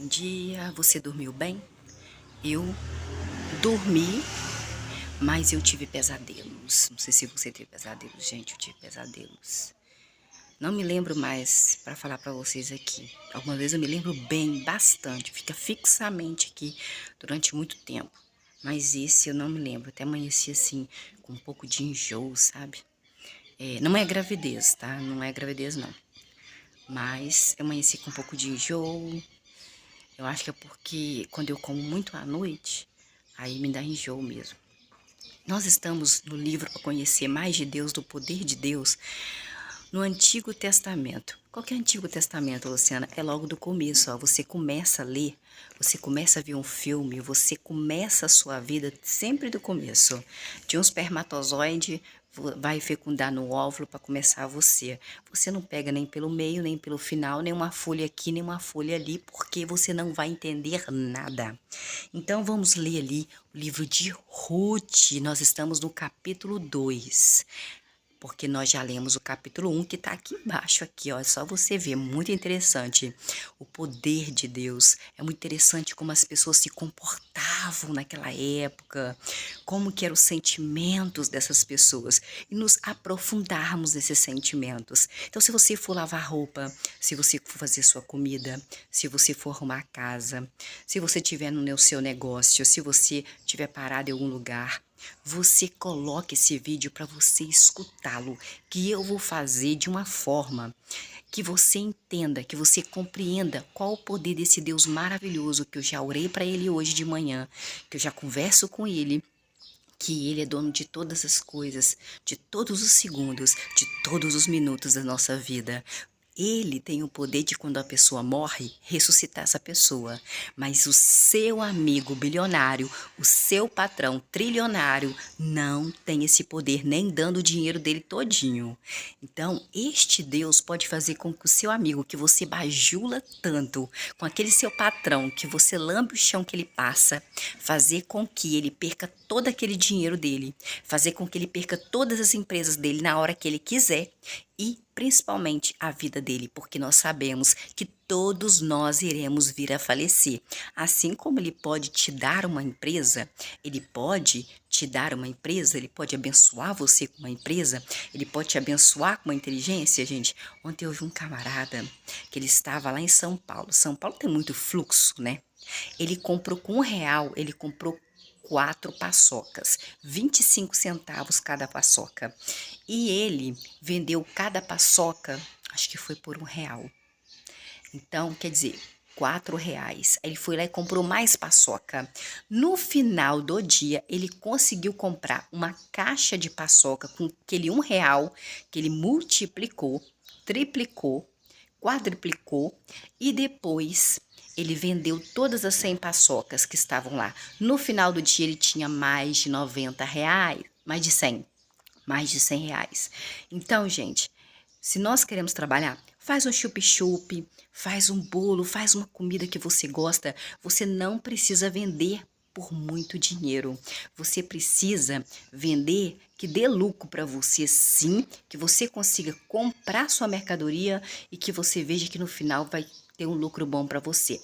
Bom dia, você dormiu bem? Eu dormi, mas eu tive pesadelos. Não sei se você teve pesadelos, gente, eu tive pesadelos. Não me lembro mais para falar para vocês aqui. Algumas vezes eu me lembro bem, bastante, fica fixamente aqui durante muito tempo. Mas esse eu não me lembro, até amanheci assim, com um pouco de enjoo, sabe? Não é gravidez, tá? Não é gravidez não. Mas eu amanheci com um pouco de enjoo. Eu acho que é porque quando eu como muito à noite, aí me dá enjoo mesmo. Nós estamos no livro para conhecer mais de Deus, do poder de Deus, no Antigo Testamento. Qual que é o Antigo Testamento, Luciana? É logo do começo, ó. Você começa a ler, você começa a ver um filme, você começa a sua vida sempre do começo. De um espermatozoide vai fecundar no óvulo para começar você. Você não pega nem pelo meio, nem pelo final, nem uma folha aqui, nem uma folha ali, porque você não vai entender nada. Então vamos ler ali o livro de Ruth. Nós estamos no capítulo 2, porque nós já lemos o capítulo 1, que está aqui embaixo, aqui, ó, é só você ver, muito interessante, o poder de Deus, é muito interessante como as pessoas se comportavam naquela época, como que eram os sentimentos dessas pessoas, e nos aprofundarmos nesses sentimentos. Então, se você for lavar roupa, se você for fazer sua comida, se você for arrumar a casa, se você estiver no seu negócio, se você estiver parado em algum lugar, você coloque esse vídeo para você escutá-lo, que eu vou fazer de uma forma que você entenda, que você compreenda qual o poder desse Deus maravilhoso, que eu já orei para ele hoje de manhã, que eu já converso com ele, que ele é dono de todas as coisas, de todos os segundos, de todos os minutos da nossa vida. Ele tem o poder de, quando a pessoa morre, ressuscitar essa pessoa. Mas o seu amigo bilionário, o seu patrão trilionário, não tem esse poder, nem dando o dinheiro dele todinho. Então, este Deus pode fazer com que o seu amigo, que você bajula tanto, com aquele seu patrão, que você lambe o chão que ele passa, fazer com que ele perca todo aquele dinheiro dele, fazer com que ele perca todas as empresas dele na hora que ele quiser, e principalmente a vida dele, porque nós sabemos que todos nós iremos vir a falecer. Assim como ele pode te dar uma empresa, ele pode te dar uma empresa, ele pode abençoar você com uma empresa, ele pode te abençoar com uma inteligência, gente. Ontem eu vi um camarada que ele estava lá em São Paulo. São Paulo tem muito fluxo, né? Ele comprou com R$ 1, ele comprou 4 paçocas, 25 centavos cada paçoca. E ele vendeu cada paçoca, acho que foi por R$ 1. Então, quer dizer, R$ 4. Aí ele foi lá e comprou mais paçoca. No final do dia, ele conseguiu comprar uma caixa de paçoca com aquele R$ 1 que ele multiplicou, triplicou, quadriplicou e depois ele vendeu todas as 100 paçocas que estavam lá. No final do dia, ele tinha mais de R$ 90, mais de 100 reais. Então, gente, se nós queremos trabalhar, faz um chup-chup, faz um bolo, faz uma comida que você gosta. Você não precisa vender por muito dinheiro. Você precisa vender que dê lucro para você, sim, que você consiga comprar sua mercadoria e que você veja que no final vai ter um lucro bom para você.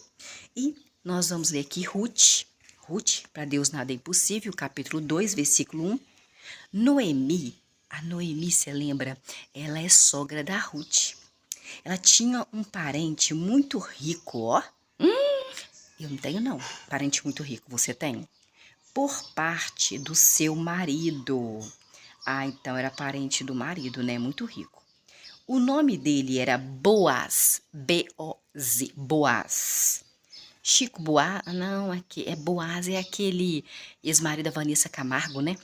E nós vamos ler aqui Ruth, para Deus nada é impossível, capítulo 2, versículo 1. Noemi, a Noemi, você lembra? Ela é sogra da Ruth. Ela tinha um parente muito rico, ó. Eu não tenho, não. Parente muito rico, você tem? Por parte do seu marido. Ah, então era parente do marido, né? Muito rico. O nome dele era Boaz. B-O-Z. Boaz. Chico Boaz, não, aqui é Boaz, é aquele ex-marido da Vanessa Camargo, né?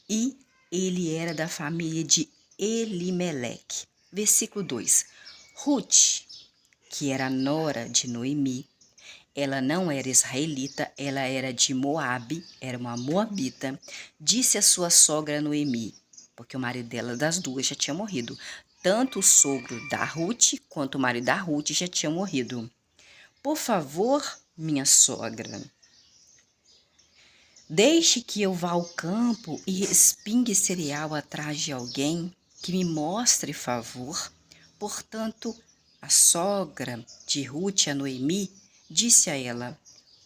E ele era da família de Elimeleque. Versículo 2. Ruth, que era nora de Noemi, ela não era israelita, ela era de Moabe, era uma moabita, disse a sua sogra Noemi, porque o marido dela, das duas, já tinha morrido. Tanto o sogro da Ruth quanto o marido da Ruth já tinham morrido. Por favor, minha sogra, deixe que eu vá ao campo e respingue cereal atrás de alguém que me mostre favor. Portanto, A sogra de Ruth, a Noemi, disse a ela: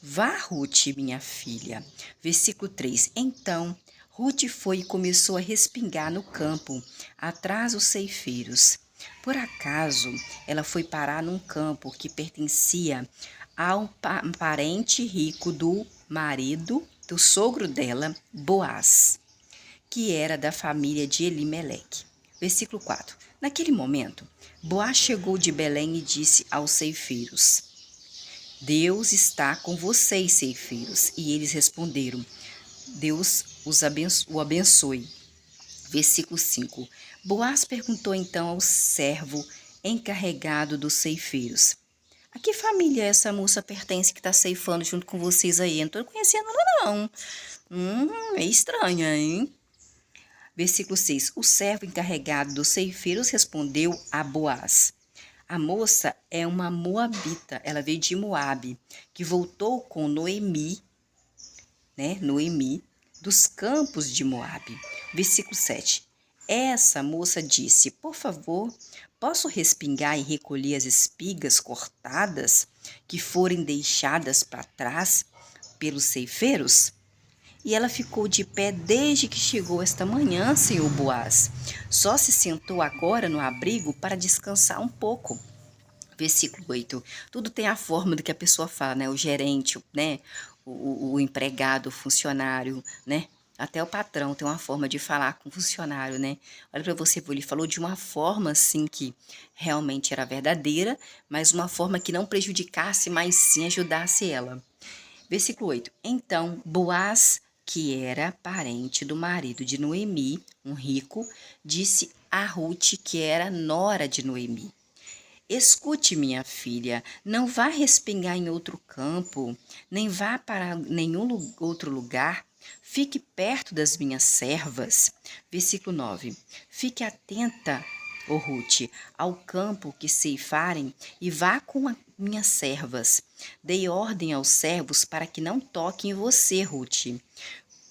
Vá, Ruth, minha filha. Versículo 3. Então, Ruth foi e começou a respingar no campo, atrás dos ceifeiros. Por acaso, ela foi parar num campo que pertencia a um parente rico do marido do sogro dela, Boaz, que era da família de Elimeleque. Versículo 4. Naquele momento, Boaz chegou de Belém e disse aos ceifeiros: Deus está com vocês, ceifeiros. E eles responderam: Deus o abençoe. Versículo 5. Boaz perguntou então ao servo encarregado dos ceifeiros: A que família essa moça pertence que está ceifando junto com vocês aí? Eu não estou conhecendo ela, não. É estranha, hein? Versículo 6. O servo encarregado dos ceifeiros respondeu a Boaz: A moça é uma moabita, ela veio de Moabe, que voltou com Noemi, Noemi, dos campos de Moabe. Versículo 7. Essa moça disse: Por favor, posso respingar e recolher as espigas cortadas que forem deixadas para trás pelos ceifeiros? E ela ficou de pé desde que chegou esta manhã, senhor Boaz. Só se sentou agora no abrigo para descansar um pouco. Versículo 8. Tudo tem a forma do que a pessoa fala, né? O gerente, né? O empregado, o funcionário, né? Até o patrão tem uma forma de falar com o funcionário, né? Olha para você, ele falou de uma forma assim que realmente era verdadeira, mas uma forma que não prejudicasse, mas sim ajudasse ela. Versículo 8. Então, Boaz, que era parente do marido de Noemi, um rico, disse a Ruth, que era nora de Noemi: Escute, minha filha, não vá respingar em outro campo, nem vá para nenhum outro lugar. Fique perto das minhas servas. Versículo 9. Fique atenta, ó Ruth, ao campo que ceifarem e vá com as minhas servas. Dei ordem aos servos para que não toquem em você, Ruth.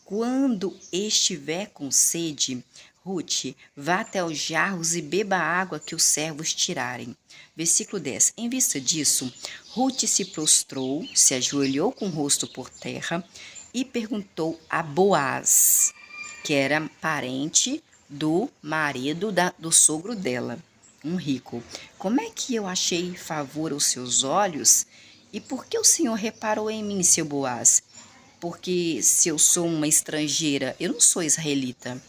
Quando estiver com sede, Ruth, vá até os jarros e beba a água que os servos tirarem. Versículo 10. Em vista disso, Ruth se prostrou, se ajoelhou com o rosto por terra e perguntou a Boaz, que era parente do marido do sogro dela, um rico: Como é que eu achei favor aos seus olhos? E por que o Senhor reparou em mim, seu Boaz? Porque se eu sou uma estrangeira, eu não sou israelita.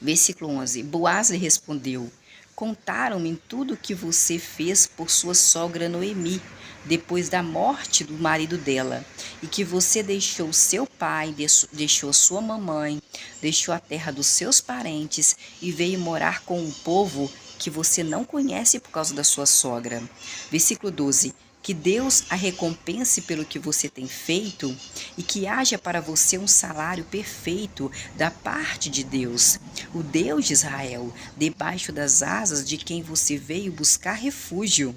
Versículo 11. Boaz lhe respondeu: Contaram-me tudo o que você fez por sua sogra Noemi, depois da morte do marido dela, e que você deixou seu pai, deixou sua mamãe, deixou a terra dos seus parentes e veio morar com um povo que você não conhece por causa da sua sogra. Versículo 12. Que Deus a recompense pelo que você tem feito e que haja para você um salário perfeito da parte de Deus, o Deus de Israel, debaixo das asas de quem você veio buscar refúgio.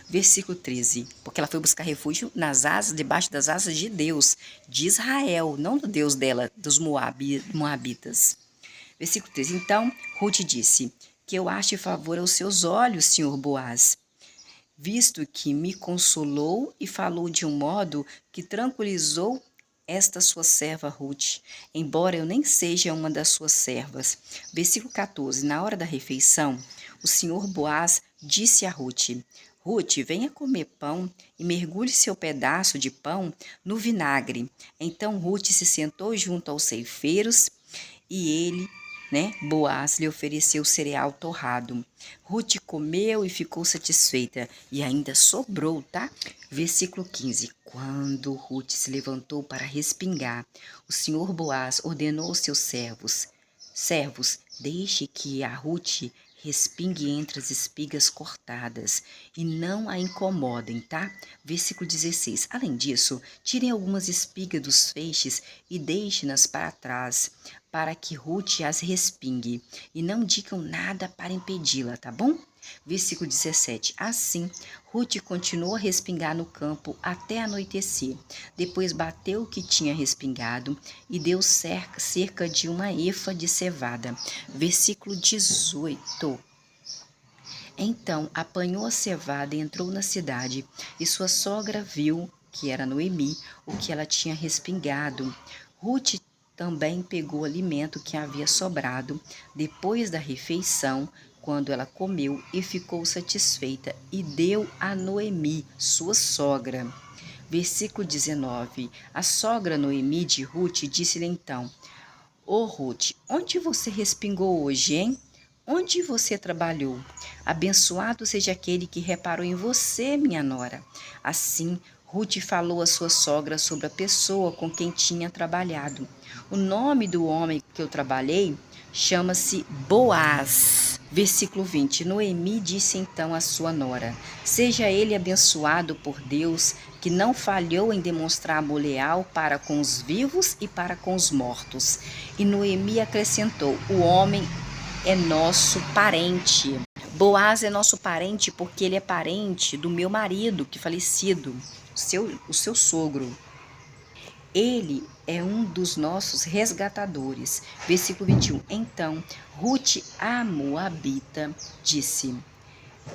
Versículo 13. Porque ela foi buscar refúgio nas asas, debaixo das asas de Deus, de Israel, não do Deus dela, dos Moabitas. Versículo 13. Então, Ruth disse: Que eu ache favor aos seus olhos, senhor Boaz, visto que me consolou e falou de um modo que tranquilizou esta sua serva Ruth, embora eu nem seja uma das suas servas. Versículo 14. Na hora da refeição, o senhor Boaz disse a Ruth: Ruth, venha comer pão e mergulhe seu pedaço de pão no vinagre. Então Ruth se sentou junto aos ceifeiros e ele, Boaz lhe ofereceu cereal torrado. Ruth comeu e ficou satisfeita, e ainda sobrou, tá? Versículo 15. Quando Ruth se levantou para respingar, o senhor Boaz ordenou aos seus servos: Servos, deixe que a Ruth respingue entre as espigas cortadas e não a incomodem, tá? Versículo 16. Além disso, tirem algumas espigas dos feixes e deixem-nas para trás, para que Ruth as respingue, e não digam nada para impedi-la, tá bom? Versículo 17. Assim, Ruth continuou a respingar no campo até anoitecer. Depois bateu o que tinha respingado e deu cerca de uma efa de cevada. Versículo 18. Então apanhou a cevada e entrou na cidade, e sua sogra viu, que era Noemi, o que ela tinha respingado. Ruth também pegou o alimento que havia sobrado depois da refeição, quando ela comeu e ficou satisfeita, e deu a Noemi, sua sogra. Versículo 19. A sogra Noemi de Ruth disse-lhe então: Ô Ruth, onde você respingou hoje, hein? Onde você trabalhou? Abençoado seja aquele que reparou em você, minha nora. Assim, Ruth falou à sua sogra sobre a pessoa com quem tinha trabalhado. O nome do homem que eu trabalhei chama-se Boaz. Versículo 20. Noemi disse então à sua nora: Seja ele abençoado por Deus, que não falhou em demonstrar amor leal para com os vivos e para com os mortos. E Noemi acrescentou: O homem é nosso parente. Boaz é nosso parente porque ele é parente do meu marido que falecido, o seu sogro. Ele é um dos nossos resgatadores. Versículo 21. Então, Ruth, a Moabita, disse: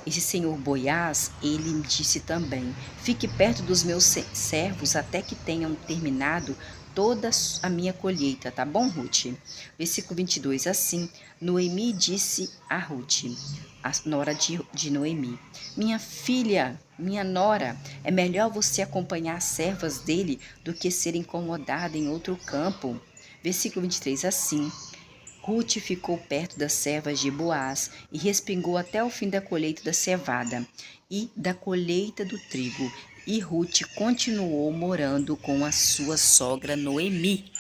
Esse senhor Boaz, ele me disse também: Fique perto dos meus servos até que tenham terminado toda a minha colheita, tá bom, Ruth? Versículo 22. Assim, Noemi disse a Ruth, a nora de Noemi: Minha filha, minha nora, é melhor você acompanhar as servas dele do que ser incomodada em outro campo. Versículo 23. Assim, Ruth ficou perto das servas de Boaz e respingou até o fim da colheita da cevada e da colheita do trigo. E Ruth continuou morando com a sua sogra Noemi.